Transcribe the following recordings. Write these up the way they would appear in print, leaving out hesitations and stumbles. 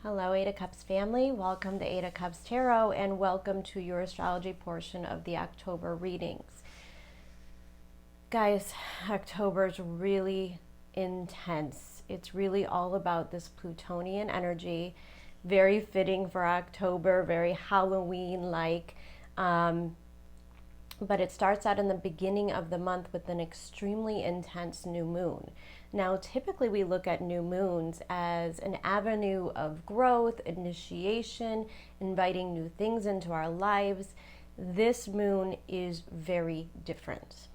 Hello, Eight of Cups family. Welcome to Eight of Cups Tarot and welcome to your astrology portion of the October readings. Guys, October is really intense. It's really all about this Plutonian energy. Very fitting for October, very Halloween-like. But it starts out in the beginning of the month with an extremely intense new moon. Now, typically we look at new moons as an avenue of growth, initiation, inviting new things into our lives. This moon is very different.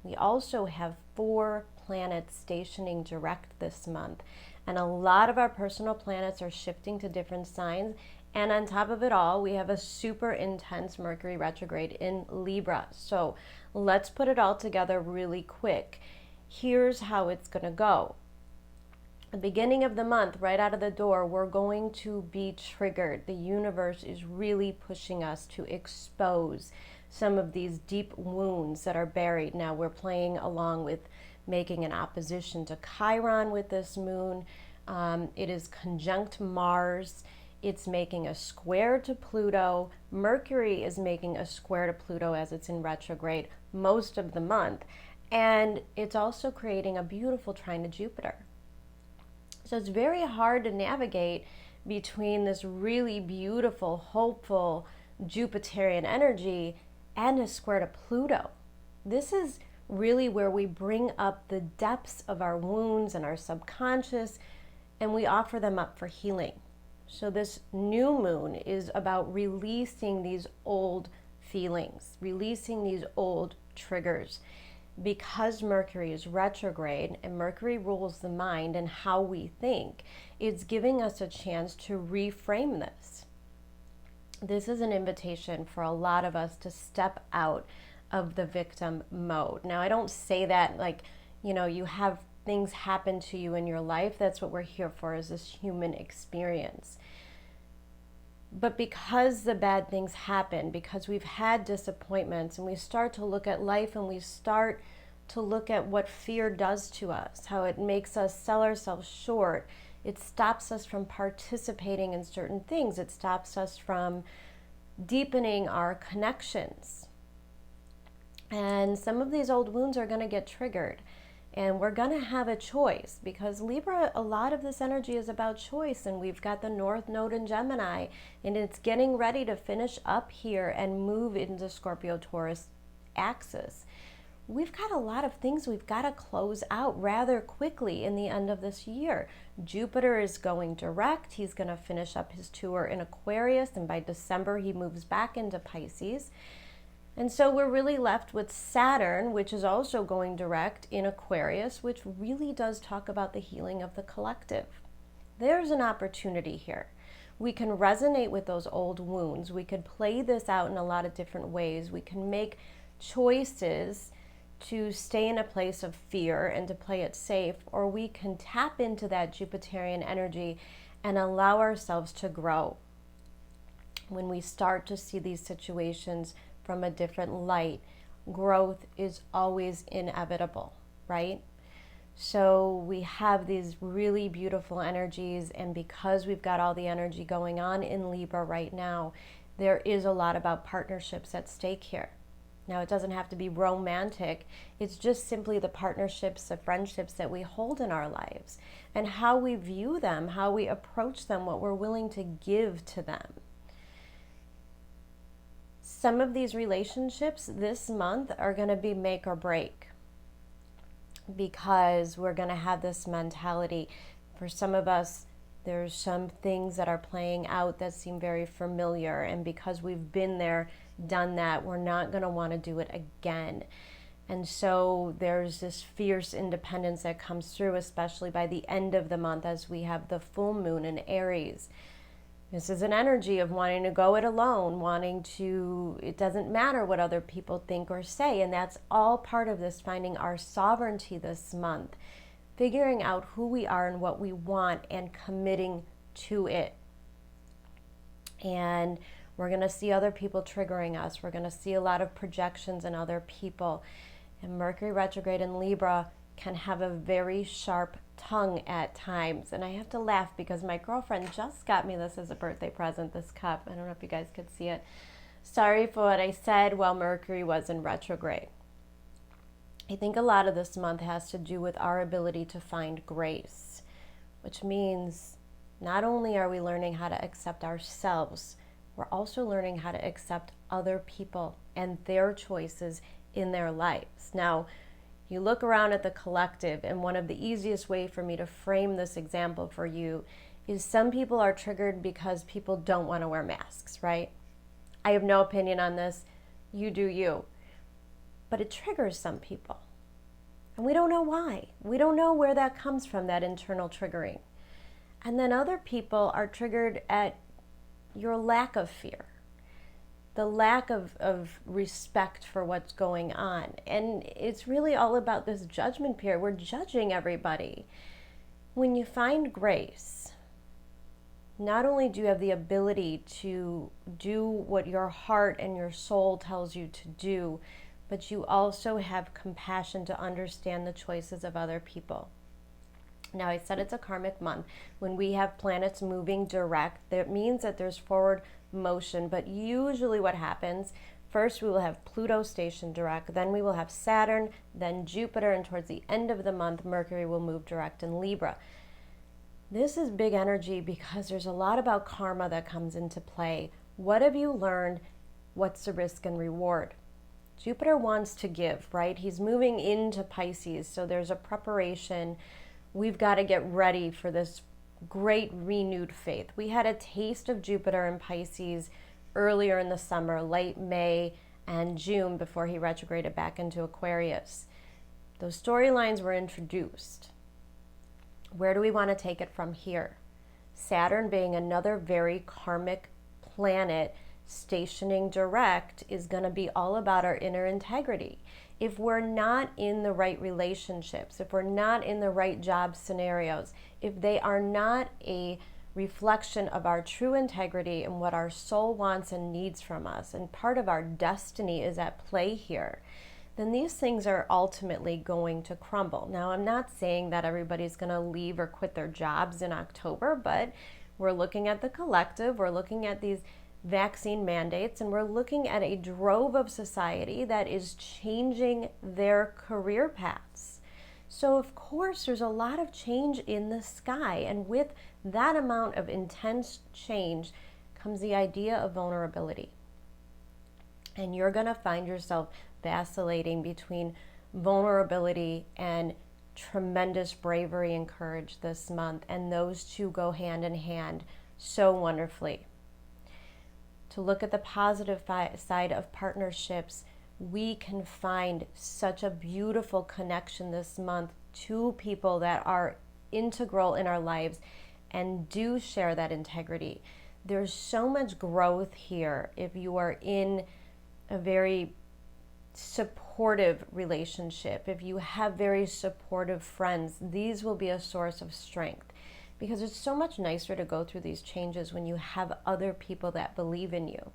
We also have 4 planets stationing direct this month, and a lot of our personal planets are shifting to different signs. And on top of it all, we have a super intense Mercury retrograde in Libra. So let's put it all together really quick. Here's how it's going to go. The beginning of the month, right out of the door, we're going to be triggered. The universe is really pushing us to expose some of these deep wounds that are buried. Now we're playing along with making an opposition to Chiron with this moon. It is conjunct Mars. It's making a square to Pluto. Mercury is making a square to Pluto as it's in retrograde most of the month. And it's also creating a beautiful trine to Jupiter. So it's very hard to navigate between this really beautiful, hopeful Jupiterian energy and a square to Pluto. This is really where we bring up the depths of our wounds and our subconscious, and we offer them up for healing. So this new moon is about releasing these old feelings, releasing these old triggers. Because Mercury is retrograde and Mercury rules the mind and how we think, it's giving us a chance to reframe this. This is an invitation for a lot of us to step out of the victim mode. Now, I don't say that like, you have things happen to you in your life. That's what we're here for, is this human experience. But because the bad things happen, because we've had disappointments, and we start to look at life and we start to look at what fear does to us, how it makes us sell ourselves short, it stops us from participating in certain things. It stops us from deepening our connections. And some of these old wounds are going to get triggered. And we're going to have a choice, because Libra, a lot of this energy is about choice, and we've got the North Node in Gemini, and it's getting ready to finish up here and move into Scorpio-Taurus axis. We've got a lot of things we've got to close out rather quickly in the end of this year. Jupiter is going direct. He's going to finish up his tour in Aquarius, and by December he moves back into Pisces. And so we're really left with Saturn, which is also going direct in Aquarius, which really does talk about the healing of the collective. There's an opportunity here. We can resonate with those old wounds. We could play this out in a lot of different ways. We can make choices to stay in a place of fear and to play it safe, or we can tap into that Jupiterian energy and allow ourselves to grow. When we start to see these situations from a different light, growth is always inevitable, right? So we have these really beautiful energies, and because we've got all the energy going on in Libra right now, there is a lot about partnerships at stake here. Now, it doesn't have to be romantic. It's just simply the partnerships, the friendships that we hold in our lives, and how we view them, how we approach them, what we're willing to give to them. Some of these relationships this month are going to be make or break, because we're going to have this mentality. For some of us, there's some things that are playing out that seem very familiar, and because we've been there, done that, we're not going to want to do it again. And so there's this fierce independence that comes through, especially by the end of the month as we have the full moon in Aries. This is an energy of wanting to go it alone, it doesn't matter what other people think or say. And that's all part of this, finding our sovereignty this month, figuring out who we are and what we want and committing to it. And we're going to see other people triggering us. We're going to see a lot of projections in other people. And Mercury retrograde in Libra can have a very sharp tongue at times. And I have to laugh because my girlfriend just got me this as a birthday present, this cup. I don't know if you guys could see it. Sorry for what I said while Mercury was in retrograde. I think a lot of this month has to do with our ability to find grace, which means not only are we learning how to accept ourselves, we're also learning how to accept other people and their choices in their lives. Now, you look around at the collective, and one of the easiest way for me to frame this example for you is some people are triggered because people don't want to wear masks, right? I have no opinion on this. You do you. But it triggers some people. And we don't know why. We don't know where that comes from, that internal triggering. And then other people are triggered at your lack of fear, the lack of respect for what's going on. And it's really all about this judgment period. We're judging everybody. When you find grace, not only do you have the ability to do what your heart and your soul tells you to do, but you also have compassion to understand the choices of other people. Now, I said it's a karmic month. When we have planets moving direct, that means that there's forward motion, but usually what happens, first we will have Pluto stationed direct, then we will have Saturn, then Jupiter, and towards the end of the month, Mercury will move direct in Libra. This is big energy because there's a lot about karma that comes into play. What have you learned? What's the risk and reward? Jupiter wants to give, right? He's moving into Pisces, so there's a preparation. We've got to get ready for this great renewed faith. We had a taste of Jupiter in Pisces earlier in the summer, late May and June, before he retrograded back into Aquarius. Those storylines were introduced. Where do we want to take it from here? Saturn, being another very karmic planet, stationing direct, is going to be all about our inner integrity. If we're not in the right relationships, if we're not in the right job scenarios, if they are not a reflection of our true integrity and what our soul wants and needs from us, and part of our destiny is at play here, then these things are ultimately going to crumble. Now, I'm not saying that everybody's going to leave or quit their jobs in October, but we're looking at the collective, we're looking at these vaccine mandates, and we're looking at a drove of society that is changing their career paths. So of course there's a lot of change in the sky, and with that amount of intense change comes the idea of vulnerability. And you're going to find yourself vacillating between vulnerability and tremendous bravery and courage this month, and those two go hand in hand so wonderfully. To look at the positive side of partnerships, we can find such a beautiful connection this month to people that are integral in our lives and do share that integrity. There's so much growth here if you are in a very supportive relationship. If you have very supportive friends, these will be a source of strength. Because it's so much nicer to go through these changes when you have other people that believe in you.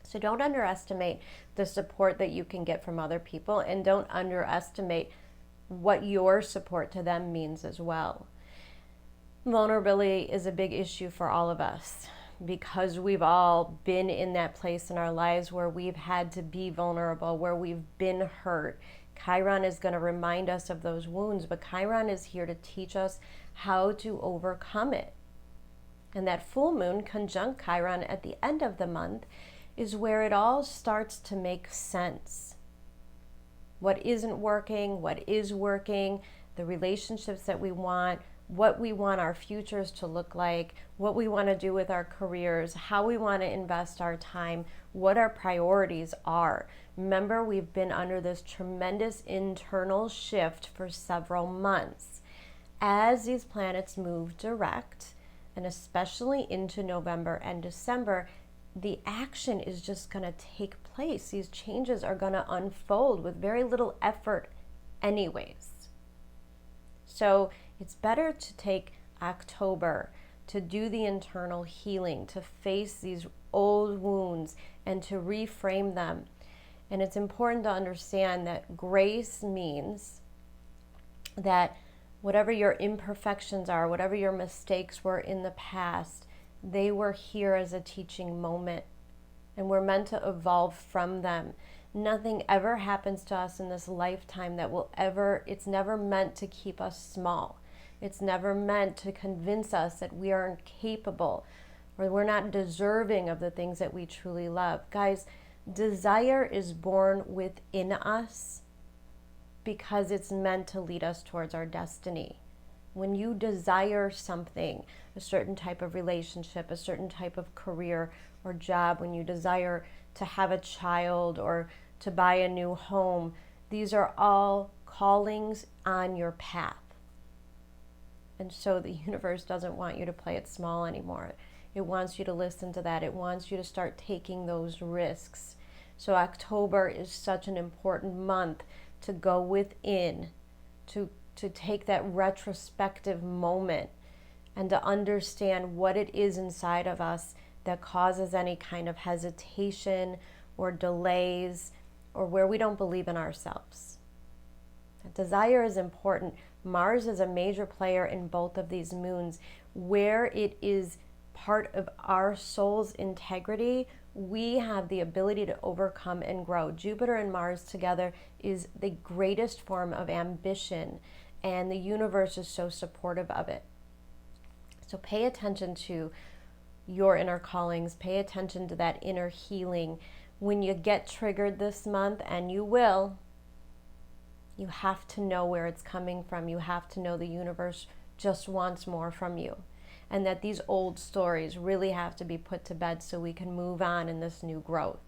So don't underestimate the support that you can get from other people, and don't underestimate what your support to them means as well. Vulnerability is a big issue for all of us because we've all been in that place in our lives where we've had to be vulnerable, where we've been hurt. Chiron is going to remind us of those wounds, but Chiron is here to teach us how to overcome it. And that full moon conjunct Chiron at the end of the month is where it all starts to make sense. What isn't working, what is working, the relationships that we want, what we want our futures to look like, what we want to do with our careers, how we want to invest our time, what our priorities are. Remember, we've been under this tremendous internal shift for several months. As these planets move direct, and especially into November and December, the action is just going to take place. These changes are going to unfold with very little effort anyways. So it's better to take October to do the internal healing, to face these old wounds and to reframe them. And it's important to understand that grace means that whatever your imperfections are, whatever your mistakes were in the past, they were here as a teaching moment, and we're meant to evolve from them. Nothing ever happens to us in this lifetime that will ever, it's never meant to keep us small. It's never meant to convince us that we aren't capable or we're not deserving of the things that we truly love. Guys, desire is born within us because it's meant to lead us towards our destiny. When you desire something, a certain type of relationship, a certain type of career or job, when you desire to have a child or to buy a new home, these are all callings on your path. And so the universe doesn't want you to play it small anymore. It wants you to listen to that. It wants you to start taking those risks. So October is such an important month to go within, to take that retrospective moment and to understand what it is inside of us that causes any kind of hesitation or delays or where we don't believe in ourselves. Desire is important. Mars is a major player in both of these moons. Where it is part of our soul's integrity, we have the ability to overcome and grow. Jupiter and Mars together is the greatest form of ambition, and the universe is so supportive of it. So pay attention to your inner callings. Pay attention to that inner healing. When you get triggered this month, and you will, you have to know where it's coming from. You have to know the universe just wants more from you, and that these old stories really have to be put to bed so we can move on in this new growth.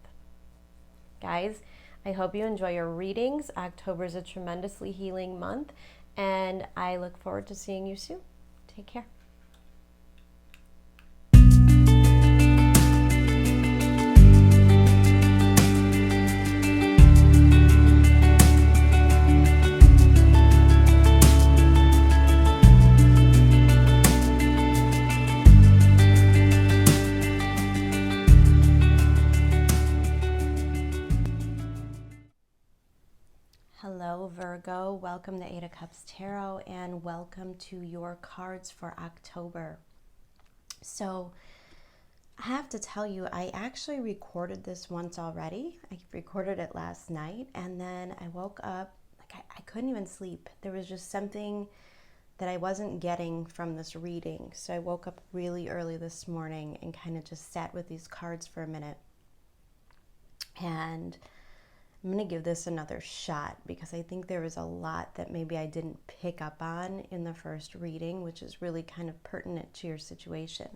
Guys, I hope you enjoy your readings. October is a tremendously healing month, and I look forward to seeing you soon. Take care. Hello Virgo, welcome to Eight of Cups Tarot, and welcome to your cards for October. So I have to tell you, I actually recorded this once already. I recorded it last night, and then I woke up, like I couldn't even sleep. There was just something that I wasn't getting from this reading. So I woke up really early this morning and kind of just sat with these cards for a minute. And I'm going to give this another shot because I think there was a lot that maybe I didn't pick up on in the first reading, which is really kind of pertinent to your situation.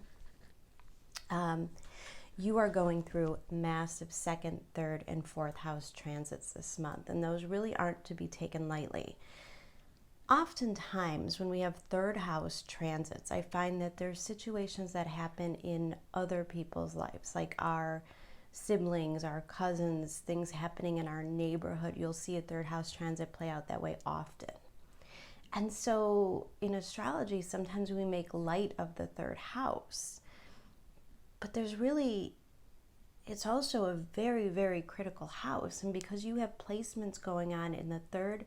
You are going through massive second, third, and fourth house transits this month, and those really aren't to be taken lightly. Oftentimes, when we have third house transits, I find that there's situations that happen in other people's lives, like our siblings, our cousins, things happening in our neighborhood. You'll see a third house transit play out that way often. And so in astrology, sometimes we make light of the third house. But there's really, it's also a very, very critical house. And because you have placements going on in the third,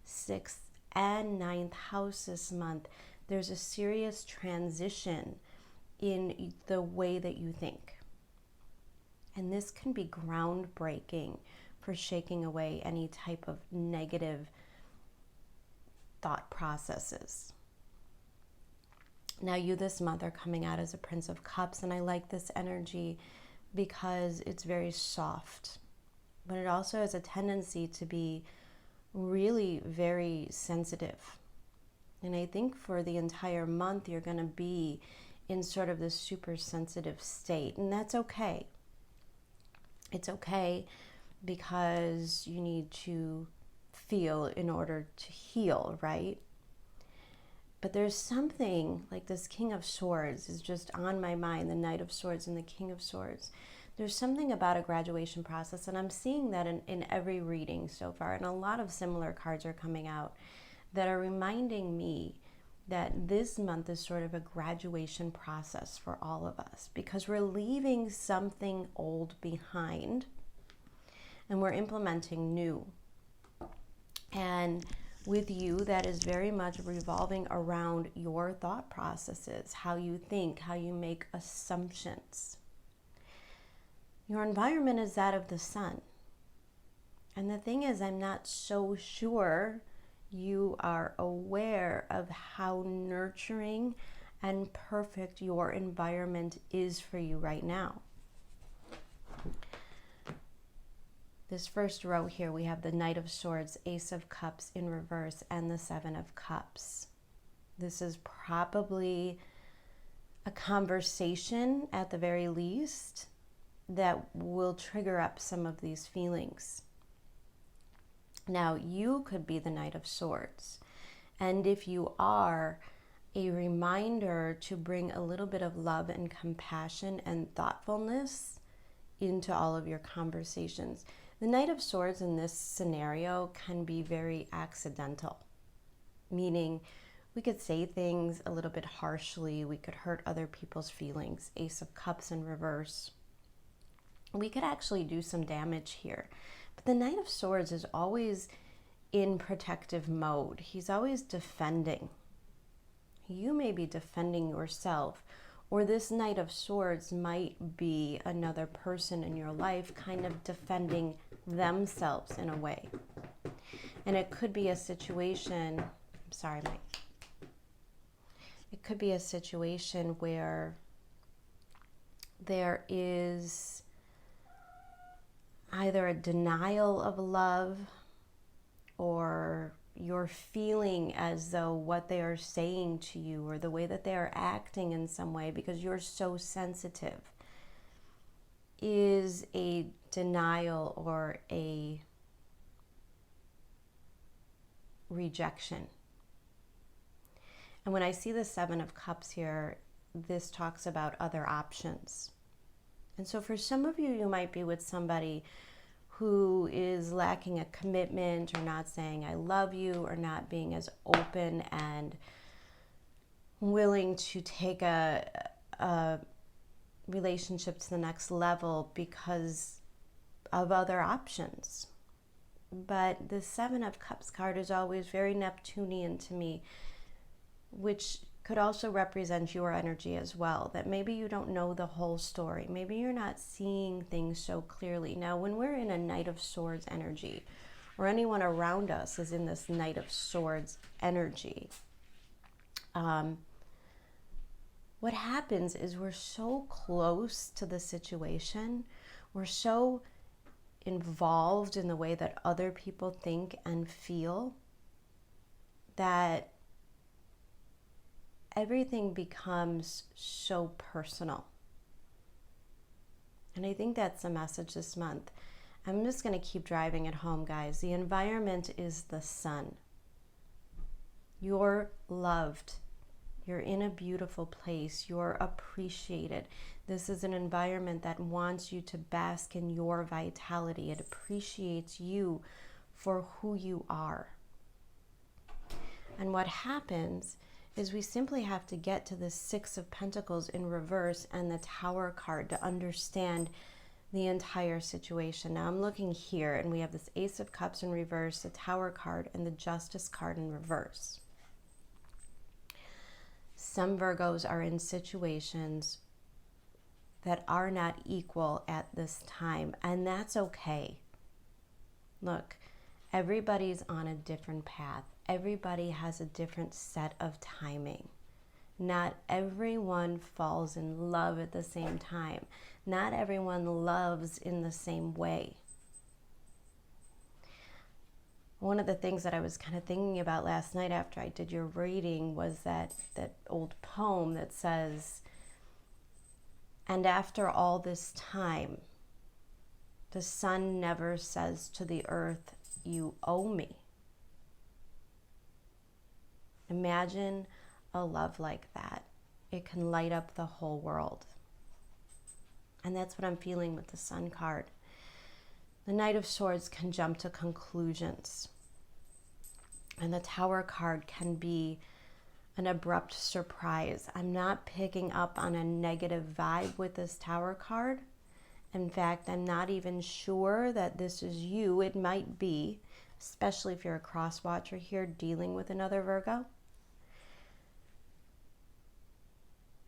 sixth, and ninth house this month, there's a serious transition in the way that you think. And this can be groundbreaking for shaking away any type of negative thought processes. Now you this month are coming out as a Prince of Cups, and I like this energy because it's very soft. But it also has a tendency to be really very sensitive. And I think for the entire month you're going to be in sort of this super sensitive state, and that's okay. It's okay because you need to feel in order to heal, right? But there's something like this King of Swords is just on my mind, the Knight of Swords and the King of Swords. There's something about a graduation process, and I'm seeing that in every reading so far, and a lot of similar cards are coming out that are reminding me that this month is sort of a graduation process for all of us, because we're leaving something old behind and we're implementing new. And with you that is very much revolving around your thought processes, how you think, how you make assumptions. Your environment is that of the sun. And the thing is, I'm not so sure you are aware of how nurturing and perfect your environment is for you right now. This first row here, we have the Knight of Swords, Ace of Cups in reverse, and the Seven of Cups. This is probably a conversation, at the very least, that will trigger up some of these feelings. Now, you could be the Knight of Swords. And if you are, a reminder to bring a little bit of love and compassion and thoughtfulness into all of your conversations. The Knight of Swords in this scenario can be very accidental, meaning we could say things a little bit harshly, we could hurt other people's feelings. Ace of Cups in reverse. We could actually do some damage here. But the Knight of Swords is always in protective mode. He's always defending. You may be defending yourself, or this Knight of Swords might be another person in your life kind of defending themselves in a way. And it could be a situation, I'm sorry, Mike. It could be a situation where there is either a denial of love, or you're feeling as though what they are saying to you or the way that they are acting in some way, because you're so sensitive, is a denial or a rejection. And when I see the Seven of Cups here, this talks about other options. And so for some of you, you might be with somebody who is lacking a commitment, or not saying I love you, or not being as open and willing to take a relationship to the next level because of other options. But the Seven of Cups card is always very Neptunian to me, which could also represent your energy as well, that maybe you don't know the whole story. Maybe you're not seeing things so clearly. Now, when we're in a Knight of Swords energy, or anyone around us is in this Knight of Swords energy, what happens is we're so close to the situation, we're so involved in the way that other people think and feel, that everything becomes so personal. And I think that's the message this month. I'm just going to keep driving it home, guys. The environment is the sun. You're loved. You're in a beautiful place. You're appreciated. This is an environment that wants you to bask in your vitality. It appreciates you for who you are. And what happens is we simply have to get to the Six of Pentacles in reverse and the Tower card to understand the entire situation. Now I'm looking here, and we have this Ace of Cups in reverse, the Tower card, and the Justice card in reverse. Some Virgos are in situations that are not equal at this time, and that's okay. Look, everybody's on a different path. Everybody has a different set of timing. Not everyone falls in love at the same time. Not everyone loves in the same way. One of the things that I was kind of thinking about last night after I did your reading was that old poem that says, "And after all this time, the sun never says to the earth, 'You owe me.'" Imagine a love like that. It can light up the whole world. And that's what I'm feeling with the Sun card. The Knight of Swords can jump to conclusions. And the Tower card can be an abrupt surprise. I'm not picking up on a negative vibe with this Tower card. In fact, I'm not even sure that this is you. It might be, especially if you're a cross watcher here dealing with another Virgo.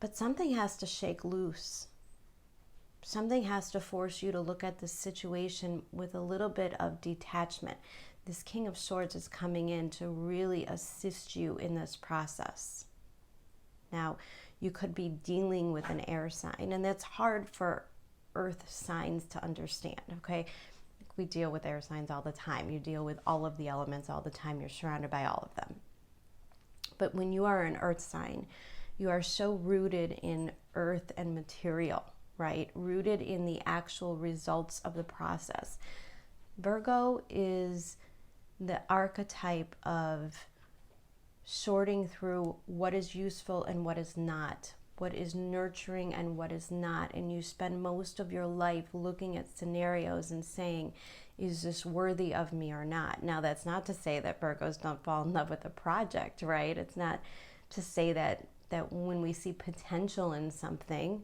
But something has to shake loose. Something has to force you to look at this situation with a little bit of detachment. This King of Swords is coming in to really assist you in this process. Now, you could be dealing with an air sign, and that's hard for earth signs to understand, okay? We deal with air signs all the time. You deal with all of the elements all the time. You're surrounded by all of them. But when you are an earth sign, you are so rooted in earth and material, right? Rooted in the actual results of the process. Virgo is the archetype of sorting through what is useful and what is not, what is nurturing and what is not. And you spend most of your life looking at scenarios and saying, is this worthy of me or not? Now, that's not to say that Virgos don't fall in love with a project, right? It's not to say that when we see potential in something,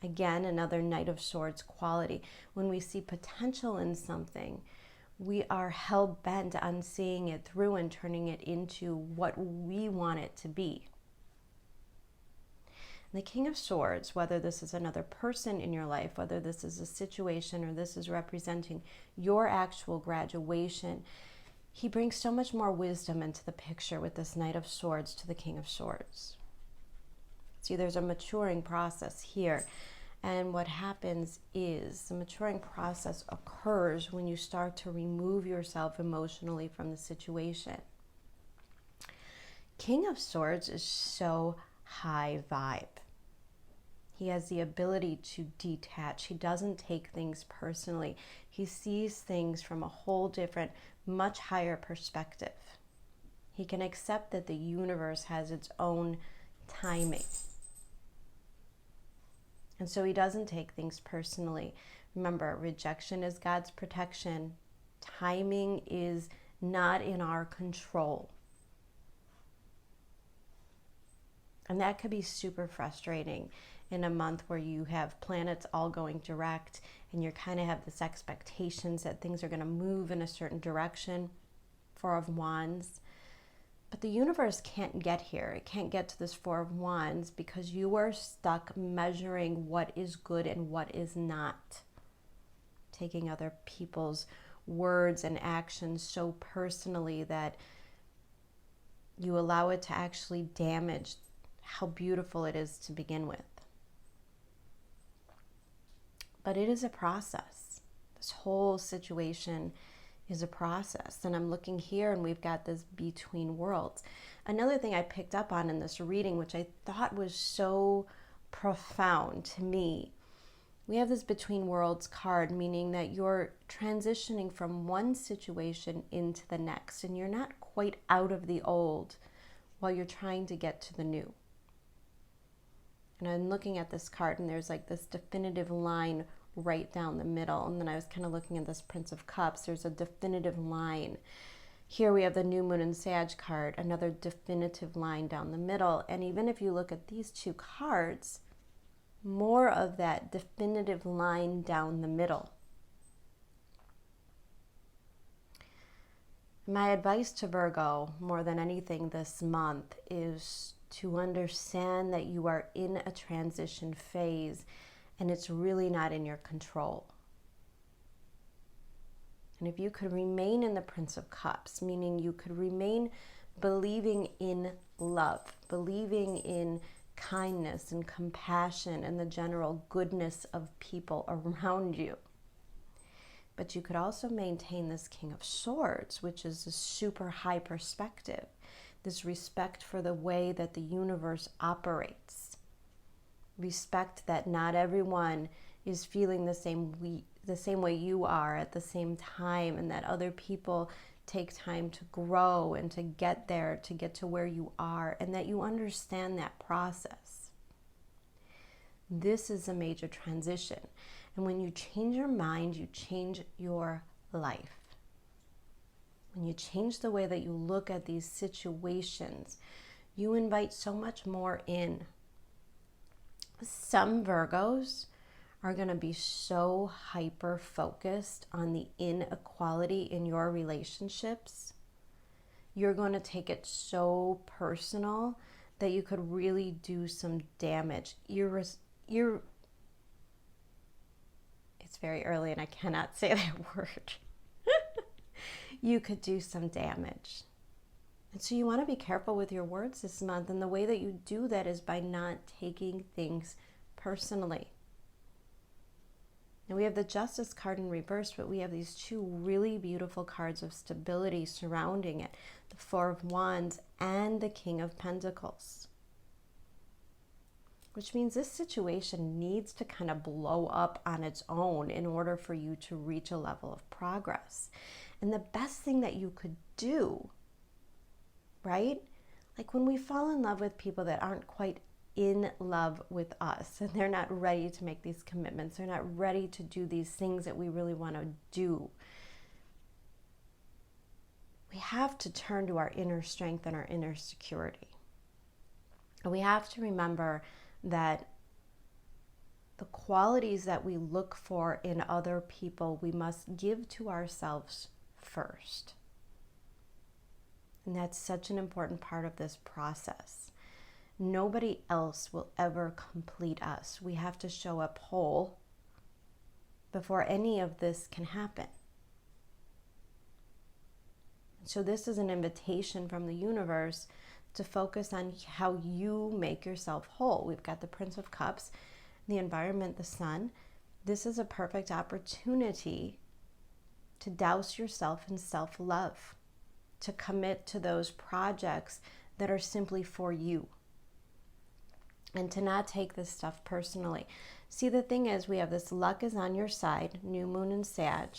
again, another Knight of Swords quality, when we see potential in something, we are hell-bent on seeing it through and turning it into what we want it to be. And the King of Swords, whether this is another person in your life, whether this is a situation or this is representing your actual graduation, he brings so much more wisdom into the picture with this Knight of Swords to the King of Swords. See, there's a maturing process here. And what happens is the maturing process occurs when you start to remove yourself emotionally from the situation. King of Swords is so high vibe. He has the ability to detach. He doesn't take things personally. He sees things from a whole different, much higher perspective. He can accept that the universe has its own timing. And so he doesn't take things personally. Remember, rejection is God's protection. Timing is not in our control. And that could be super frustrating in a month where you have planets all going direct and you kind of have this expectations that things are going to move in a certain direction. Four of Wands. But the universe can't get here. It can't get to this Four of Wands because you are stuck measuring what is good and what is not. Taking other people's words and actions so personally that you allow it to actually damage how beautiful it is to begin with. But it is a process. This whole situation is a process. And I'm looking here and we've got this between worlds. Another thing I picked up on in this reading, which I thought was so profound to me, we have this between worlds card, meaning that you're transitioning from one situation into the next and you're not quite out of the old while you're trying to get to the new. And I'm looking at this card and there's like this definitive line right down the middle. And then I was kind of looking at this Prince of Cups. There's a definitive line. Here we have the New Moon and Sag card, another definitive line down the middle. And even if you look at these two cards, more of that definitive line down the middle. My advice to Virgo, more than anything this month, is to understand that you are in a transition phase and it's really not in your control. And if you could remain in the Prince of Cups, meaning you could remain believing in love, believing in kindness and compassion and the general goodness of people around you. But you could also maintain this King of Swords, which is a super high perspective, this respect for the way that the universe operates. Respect that not everyone is feeling the same way you are at the same time, and that other people take time to grow and to get there, to get to where you are, and that you understand that process. This is a major transition. And when you change your mind, you change your life. When you change the way that you look at these situations, you invite so much more in. Some Virgos are going to be so hyper focused on the inequality in your relationships. You're going to take it so personal that you could really do some damage. It's very early and I cannot say that word. You could do some damage. And so you want to be careful with your words this month. And the way that you do that is by not taking things personally. And we have the Justice card in reverse, but we have these two really beautiful cards of stability surrounding it. The Four of Wands and the King of Pentacles. Which means this situation needs to kind of blow up on its own in order for you to reach a level of progress. And the best thing that you could do, right? Like when we fall in love with people that aren't quite in love with us and they're not ready to make these commitments, they're not ready to do these things that we really want to do. We have to turn to our inner strength and our inner security. And we have to remember that the qualities that we look for in other people, we must give to ourselves first. And that's such an important part of this process. Nobody else will ever complete us. We have to show up whole before any of this can happen. So this is an invitation from the universe to focus on how you make yourself whole. We've got the Prince of Cups, the environment, the sun. This is a perfect opportunity to douse yourself in self-love, to commit to those projects that are simply for you, and to not take this stuff personally. See, the thing is, we have this luck is on your side, new moon in Sag,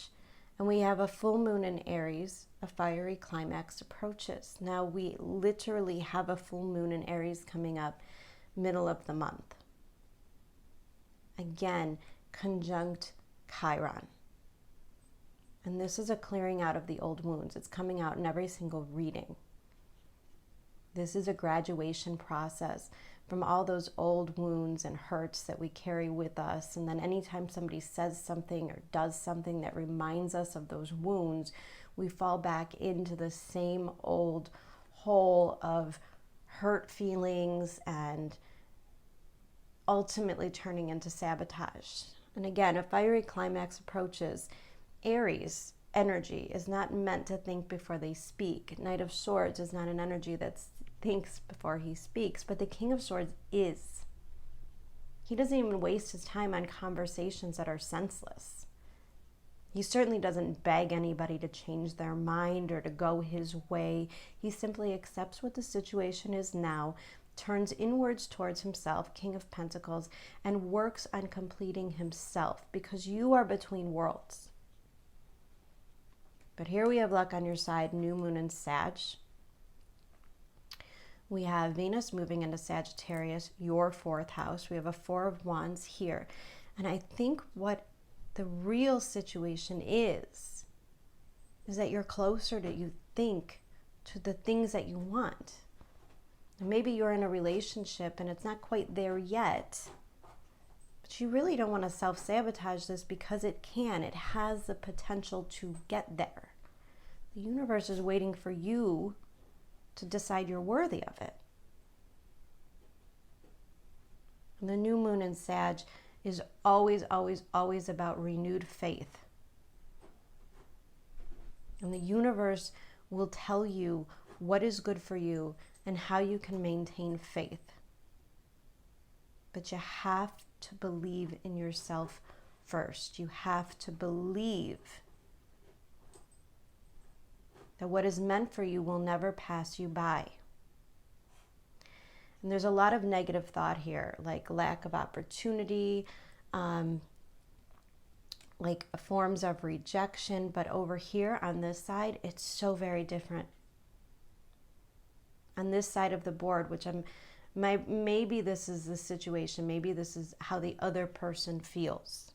and we have a full moon in Aries, a fiery climax approaches. Now we literally have a full moon in Aries coming up middle of the month. Again, conjunct Chiron. And this is a clearing out of the old wounds. It's coming out in every single reading. This is a graduation process from all those old wounds and hurts that we carry with us. And then anytime somebody says something or does something that reminds us of those wounds, we fall back into the same old hole of hurt feelings and ultimately turning into sabotage. And again, a fiery climax approaches. Aries energy is not meant to think before they speak. Knight of Swords is not an energy that thinks before he speaks, but the King of Swords is. He doesn't even waste his time on conversations that are senseless. He certainly doesn't beg anybody to change their mind or to go his way. He simply accepts what the situation is now, turns inwards towards himself, King of Pentacles, and works on completing himself, because you are between worlds. But here we have luck on your side, new moon in Sag. We have Venus moving into Sagittarius, your fourth house. We have a Four of Wands here. And I think what the real situation is that you're closer to, you think, to the things that you want. And maybe you're in a relationship and it's not quite there yet, but you really don't want to self-sabotage this because it can. It has the potential to get there. The universe is waiting for you to decide you're worthy of it. And the new moon in Sag is always, always, always about renewed faith. And the universe will tell you what is good for you and how you can maintain faith. But you have to believe in yourself first. You have to believe that what is meant for you will never pass you by. And there's a lot of negative thought here, like lack of opportunity, like forms of rejection. But over here on this side, it's so very different. On this side of the board, which maybe this is the situation, maybe this is how the other person feels.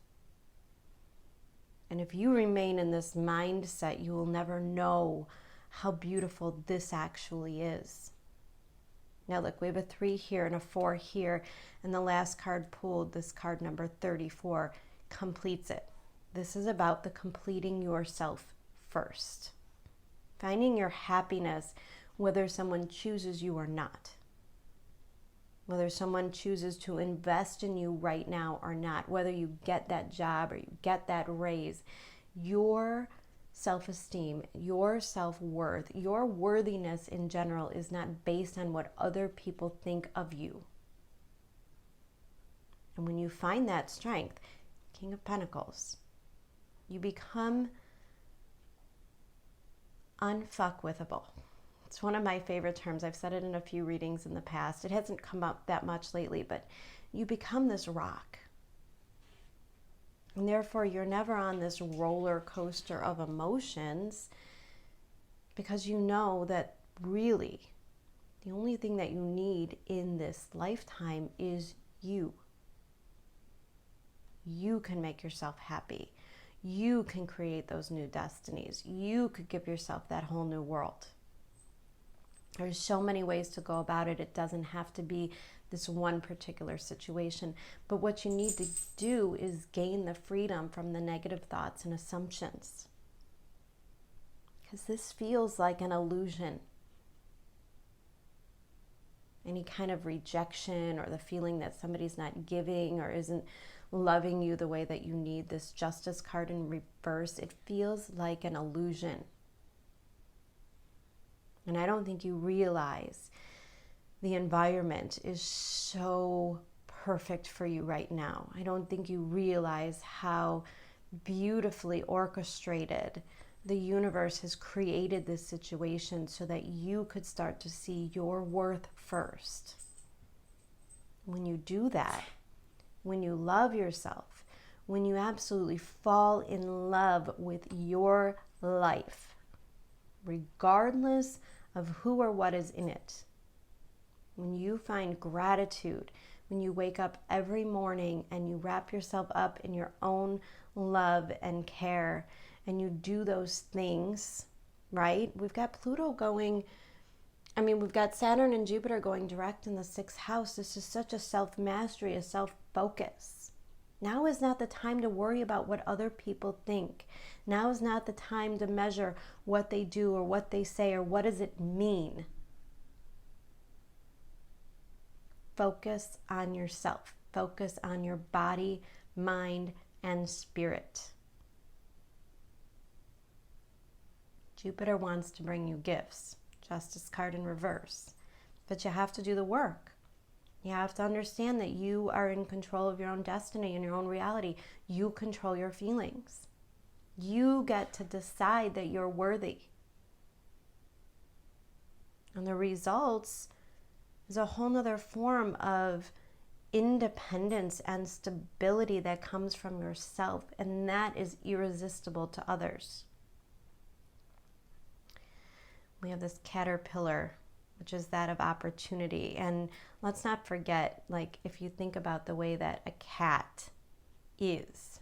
And if you remain in this mindset, you will never know how beautiful this actually is. Now look, we have a 3 here and a 4 here, and the last card pulled, this card number 34, completes it. This is about the completing yourself first. Finding your happiness, whether someone chooses you or not. Whether someone chooses to invest in you right now or not. Whether you get that job or you get that raise. Your self-esteem, your self-worth, your worthiness in general is not based on what other people think of you. And when you find that strength, King of Pentacles, you become unfuckwithable. It's one of my favorite terms. I've said it in a few readings in the past. It hasn't come up that much lately, but you become this rock. And therefore, you're never on this roller coaster of emotions, because you know that really the only thing that you need in this lifetime is you. You can make yourself happy. You can create those new destinies. You could give yourself that whole new world. There's so many ways to go about it. It doesn't have to be this one particular situation. But what you need to do is gain the freedom from the negative thoughts and assumptions. Because this feels like an illusion. Any kind of rejection or the feeling that somebody's not giving or isn't loving you the way that you need, this Justice card in reverse, it feels like an illusion. And I don't think you realize the environment is so perfect for you right now. I don't think you realize how beautifully orchestrated the universe has created this situation so that you could start to see your worth first. When you do that, when you love yourself, when you absolutely fall in love with your life, regardless of who or what is in it, when you find gratitude, when you wake up every morning and you wrap yourself up in your own love and care, and you do those things, right? We've got Pluto going, we've got Saturn and Jupiter going direct in the 6th house. This is such a self-mastery, a self-focus. Now is not the time to worry about what other people think. Now is not the time to measure what they do or what they say or what does it mean. Focus on yourself. Focus on your body, mind, and spirit. Jupiter wants to bring you gifts. Justice card in reverse. But you have to do the work. You have to understand that you are in control of your own destiny and your own reality. You control your feelings. You get to decide that you're worthy. And the results is a whole nother form of independence and stability that comes from yourself, and that is irresistible to others. We have this caterpillar, which is that of opportunity. And let's not forget, like, if you think about the way that a cat is,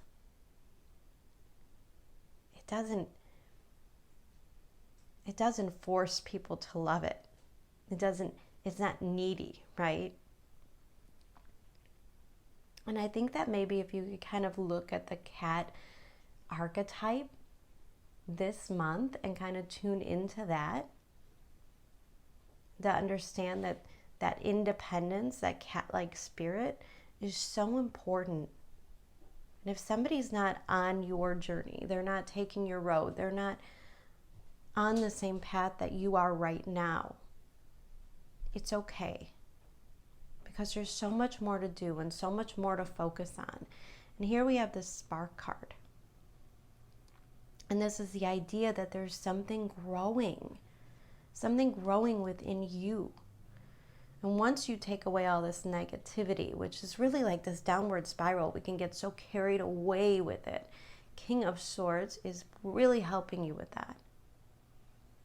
it doesn't force people to love it. It's not needy, right? And I think that maybe if you could kind of look at the cat archetype this month and kind of tune into that, to understand that that independence, that cat-like spirit is so important. And if somebody's not on your journey, they're not taking your road, they're not on the same path that you are right now, it's okay. Because there's so much more to do and so much more to focus on. And here we have this spark card. And this is the idea that there's something growing within you. And once you take away all this negativity, which is really like this downward spiral, we can get so carried away with it. King of Swords is really helping you with that.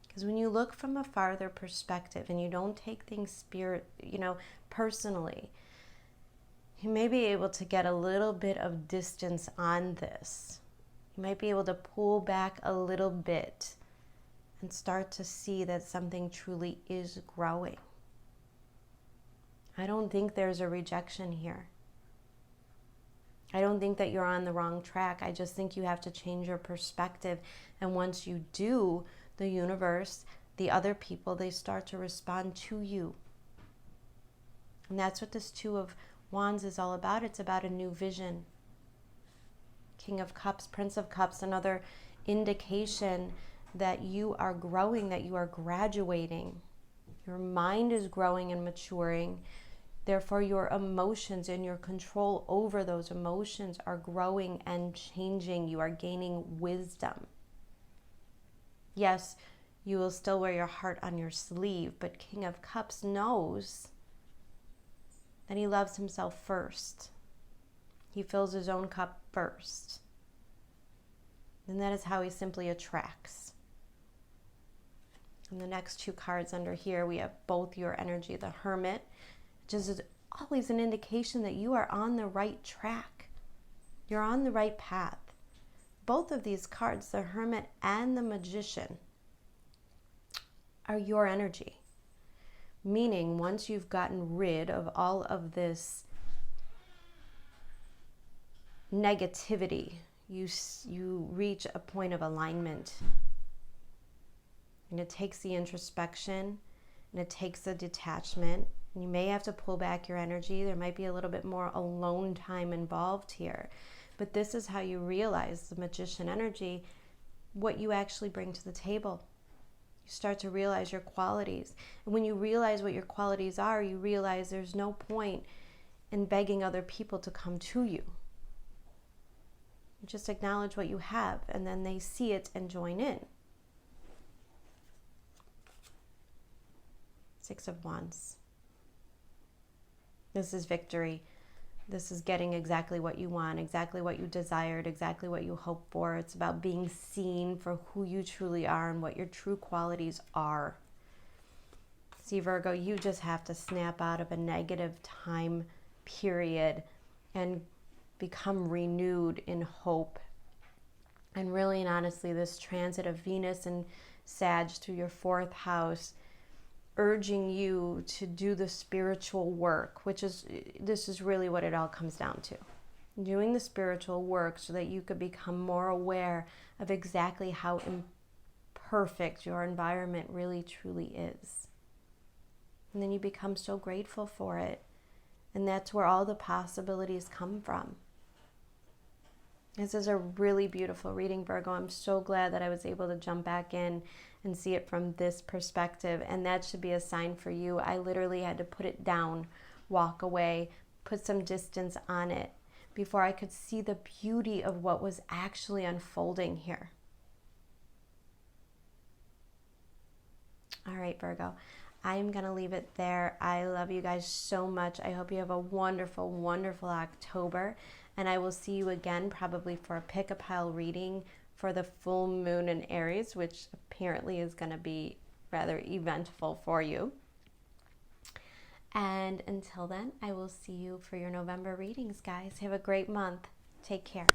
Because when you look from a farther perspective and you don't take things personally, you may be able to get a little bit of distance on this. You might be able to pull back a little bit and start to see that something truly is growing. I don't think there's a rejection here. I don't think that you're on the wrong track. I just think you have to change your perspective. And once you do, the universe, the other people, they start to respond to you. And that's what this Two of Wands is all about. It's about a new vision. King of Cups, Prince of Cups, another indication that you are growing, that you are graduating. Your mind is growing and maturing. Therefore, your emotions and your control over those emotions are growing and changing. You are gaining wisdom. Yes, you will still wear your heart on your sleeve, but King of Cups knows that he loves himself first. He fills his own cup first. And that is how he simply attracts. And the next two cards under here, we have both your energy, the Hermit, which is always an indication that you are on the right track. You're on the right path. Both of these cards, the Hermit and the Magician, are your energy. Meaning, once you've gotten rid of all of this negativity, you reach a point of alignment. And it takes the introspection, and it takes the detachment. And you may have to pull back your energy. There might be a little bit more alone time involved here. But this is how you realize the Magician energy, what you actually bring to the table. You start to realize your qualities. And when you realize what your qualities are, you realize there's no point in begging other people to come to you. You just acknowledge what you have, and then they see it and join in. Six of Wands. This is victory. This is getting exactly what you want, exactly what you desired, exactly what you hope for. It's about being seen for who you truly are and what your true qualities are. See, Virgo, you just have to snap out of a negative time period and become renewed in hope. And really and honestly, this transit of Venus and Sag through your fourth house, urging you to do the spiritual work, this is really what it all comes down to. Doing the spiritual work so that you could become more aware of exactly how imperfect your environment really truly is. And then you become so grateful for it. And that's where all the possibilities come from. This is a really beautiful reading, Virgo. I'm so glad that I was able to jump back in and see it from this perspective. And that should be a sign for you. I literally had to put it down, walk away, put some distance on it before I could see the beauty of what was actually unfolding here. All right, Virgo. I'm going to leave it there. I love you guys so much. I hope you have a wonderful, wonderful October. And I will see you again probably for a pick-a-pile reading for the full moon in Aries, which apparently is going to be rather eventful for you. And until then, I will see you for your November readings, guys. Have a great month. Take care.